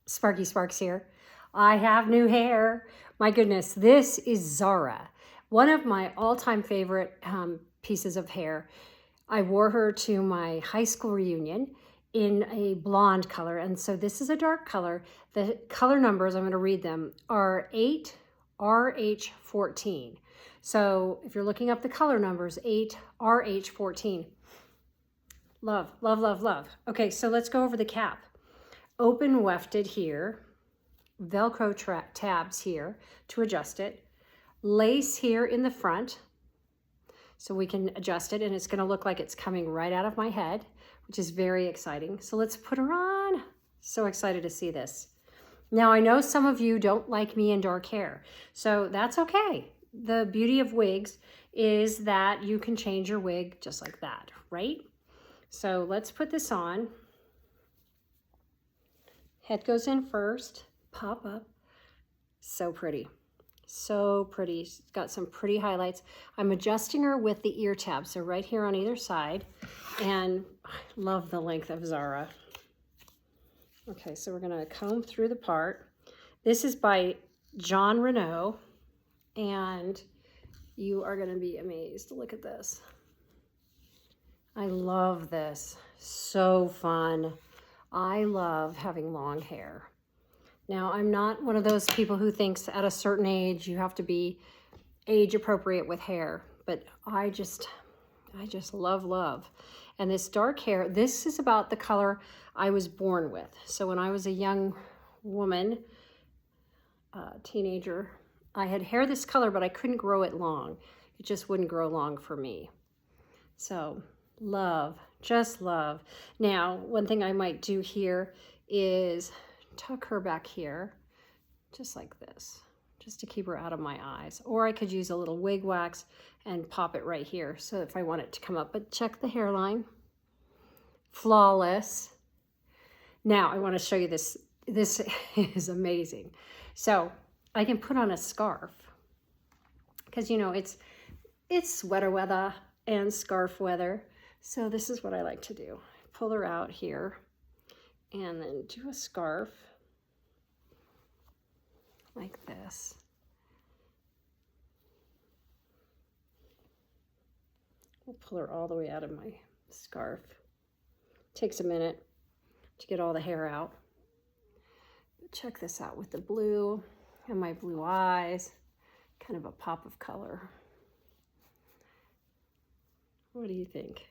Sparky Sparks here. I have new hair. My goodness, this is Zara, one of my all-time favorite pieces of hair. I wore her to my high school reunion in a blonde color, and so this is a dark color. The color numbers, I'm going to read them, are 8RH14. So if you're looking up the color numbers, 8RH14. Love, love, love, love. Okay, so let's go over the cap. Open wefted here, Velcro tabs here to adjust it, lace here in the front so we can adjust it, and it's going to look like it's coming right out of my head, which is very exciting. So let's put her on. So excited to see this. Now I know some of you don't like me in dark hair, so that's okay. The beauty of wigs is that you can change your wig just like that, right? So let's put this on. Head goes in first, pop up. So pretty, so pretty. She's got some pretty highlights. I'm adjusting her with the ear tab, so right here on either side. And I love the length of Zara. Okay, so we're gonna comb through the part. This is by Jon Renau, and you are gonna be amazed. Look at this. I love this, so fun. I love having long hair. Now, I'm not one of those people who thinks at a certain age you have to be age appropriate with hair, but I just love. And this dark hair, this is about the color I was born with. So when I was a young woman, teenager, I had hair this color, but I couldn't grow it long. It just wouldn't grow long for me. So love, just love. Now, one thing I might do here is tuck her back here, just like this, just to keep her out of my eyes. Or I could use a little wig wax and pop it right here, so if I want it to come up. But check the hairline, flawless. Now, I want to show you this. This is amazing. So I can put on a scarf, because, you know, it's sweater weather and scarf weather. So this is what I like to do. Pull her out here and then do a scarf like this. I'll pull her all the way out of my scarf. Takes a minute to get all the hair out. But check this out with the blue and my blue eyes, kind of a pop of color. What do you think?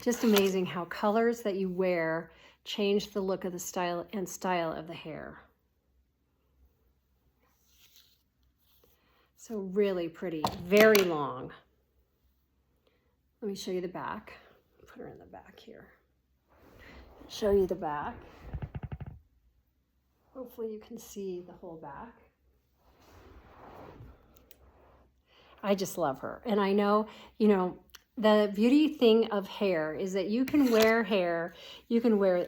Just amazing how colors that you wear change the look of the style of the hair. So really pretty, very long. Let me show you the back. Put her in the back here. Show you the back. Hopefully you can see the whole back. I just love her. And I know, you know, the beauty thing of hair is that you can wear hair,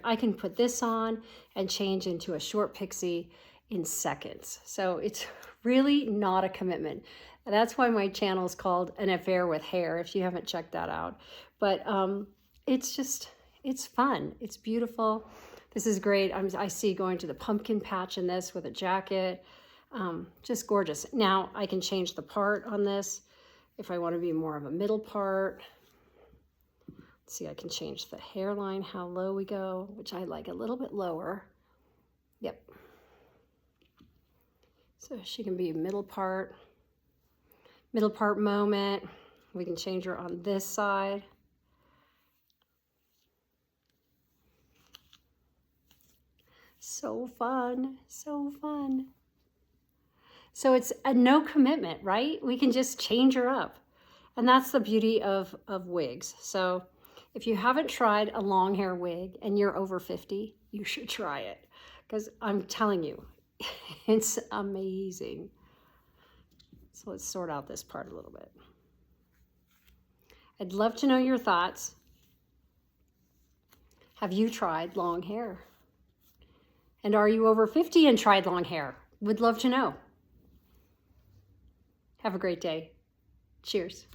I can put this on and change into a short pixie in seconds. So it's really not a commitment. That's why my channel is called An Affair with Hair, if you haven't checked that out. But it's fun. It's beautiful. This is great. I see going to the pumpkin patch in this with a jacket. Just gorgeous. Now I can change the part on this. If I want to be more of a middle part, let's see, I can change the hairline, how low we go, which I like a little bit lower. Yep. So she can be a middle part moment. We can change her on this side. So fun, so fun. So it's a no commitment, right? We can just change her up. And that's the beauty of wigs. So if you haven't tried a long hair wig and you're over 50, you should try it. Because I'm telling you, it's amazing. So let's sort out this part a little bit. I'd love to know your thoughts. Have you tried long hair? And are you over 50 and tried long hair? Would love to know. Have a great day. Cheers.